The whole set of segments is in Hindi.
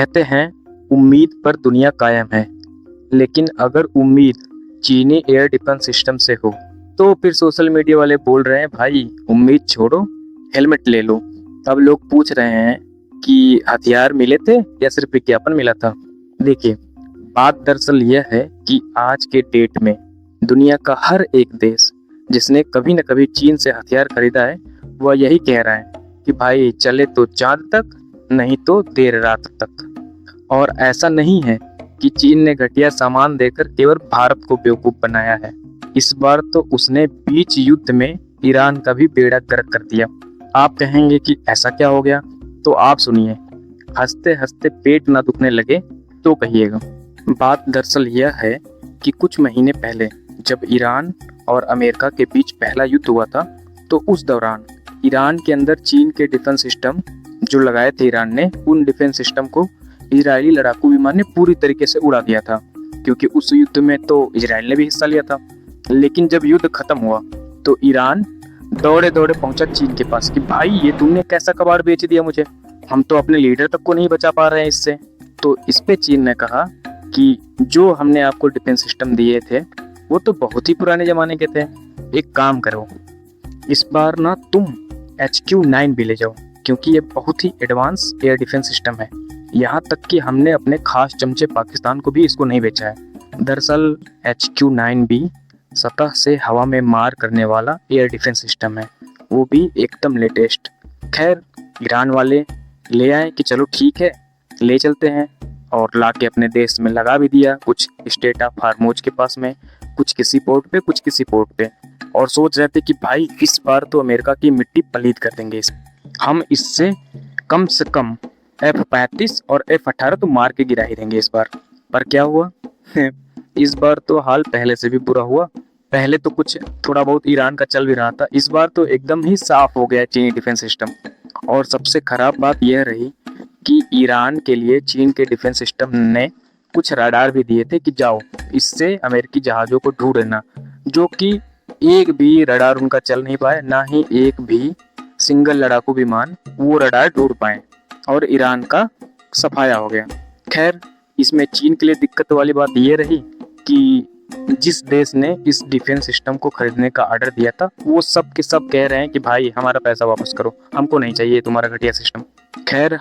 कहते हैं उम्मीद पर दुनिया कायम है, लेकिन अगर उम्मीद चीनी एयर डिफेंस सिस्टम से हो तो फिर सोशल मीडिया वाले बोल रहे हैं भाई उम्मीद छोड़ो, हेलमेट ले लो। अब लोग पूछ रहे हैं कि हथियार मिले थे या सिर्फ विज्ञापन मिला था। देखिए, बात दरअसल यह है कि आज के डेट में दुनिया का हर एक देश जिसने कभी न कभी चीन से हथियार खरीदा है वह यही कह रहा है कि भाई चले तो चांद तक, नहीं तो देर रात तक। और ऐसा नहीं है कि चीन ने घटिया सामान देकर केवल भारत को बेवकूफ बनाया है। इस बार तो उसने बीच युद्ध में ईरान का भी बेड़ा गर्क कर दिया। आप कहेंगे कि ऐसा क्या हो गया, तो आप सुनिए। हंसते हंसते पेट ना दुखने लगे तो कहिएगा। बात दरअसल यह है कि कुछ महीने पहले जब ईरान और अमेरिका के बीच पहला युद्ध हुआ था, तो उस दौरान ईरान के अंदर चीन के डिफेंस सिस्टम जो लगाए थे ईरान ने, उन डिफेंस सिस्टम को इजरायली लड़ाकू विमान ने पूरी तरीके से उड़ा दिया था, क्योंकि उस युद्ध में तो इजराइल ने भी हिस्सा लिया था। लेकिन जब युद्ध खत्म हुआ तो ईरान दौड़े दौड़े पहुंचा चीन के पास कि भाई ये तुमने कैसा कबाड़ बेच दिया मुझे, हम तो अपने लीडर तक को नहीं बचा पा रहे हैं इससे। तो इस पे चीन ने कहा कि जो हमने आपको डिफेंस सिस्टम दिए थे वो तो बहुत ही पुराने जमाने के थे, एक काम करो, इस बार ना तुम HQ-9 भी ले जाओ, क्योंकि ये बहुत ही एडवांस एयर डिफेंस सिस्टम है। यहाँ तक कि हमने अपने खास चमचे पाकिस्तान को भी इसको नहीं बेचा है। दरअसल HQ-9 भी सतह से हवा में मार करने वाला एयर डिफेंस सिस्टम है, वो भी एकदम लेटेस्ट। खैर, ईरान वाले ले आए कि चलो ठीक है ले चलते हैं, और ला के अपने देश में लगा भी दिया, कुछ स्टेट ऑफ हार्मोज के पास में, कुछ किसी पोर्ट पे कुछ किसी पोर्ट पे। और सोच रहे थे कि भाई इस बार तो अमेरिका की मिट्टी पलीद कर देंगे, हम इससे कम से कम F-35 और F-18 तो मार के गिरा ही देंगे इस बार। पर क्या हुआ इस बार तो हाल पहले से भी बुरा हुआ। पहले तो कुछ थोड़ा बहुत ईरान का चल भी रहा था, इस बार तो एकदम ही साफ हो गया चीनी डिफेंस सिस्टम। और सबसे खराब बात यह रही कि ईरान के लिए चीन के डिफेंस सिस्टम ने कुछ रडार भी दिए थे कि जाओ इससे अमेरिकी जहाज़ों को ढूंढ लेना, जो कि एक भी रडार उनका चल नहीं पाए, ना ही एक भी सिंगल लड़ाकू विमान वो रडार ढूंढ पाए, और ईरान का सफाया हो गया। खैर, इसमें चीन के लिए दिक्कत वाली बात ये रही कि जिस देश ने इस डिफेंस सिस्टम को खरीदने का ऑर्डर दिया था वो सब के सब कह रहे हैं कि भाई हमारा पैसा वापस करो, हमको नहीं चाहिए तुम्हारा घटिया सिस्टम। खैर,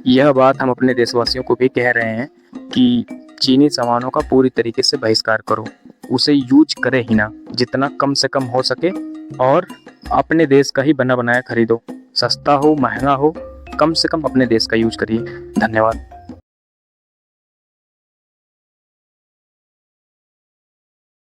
यह बात हम अपने देशवासियों को भी कह रहे हैं कि चीनी सामानों का पूरी तरीके से बहिष्कार करो, उसे यूज करे ही ना, जितना कम से कम हो सके, और अपने देश का ही बना बनाया खरीदो। सस्ता हो महंगा हो, कम से कम अपने देश का यूज करिए। धन्यवाद।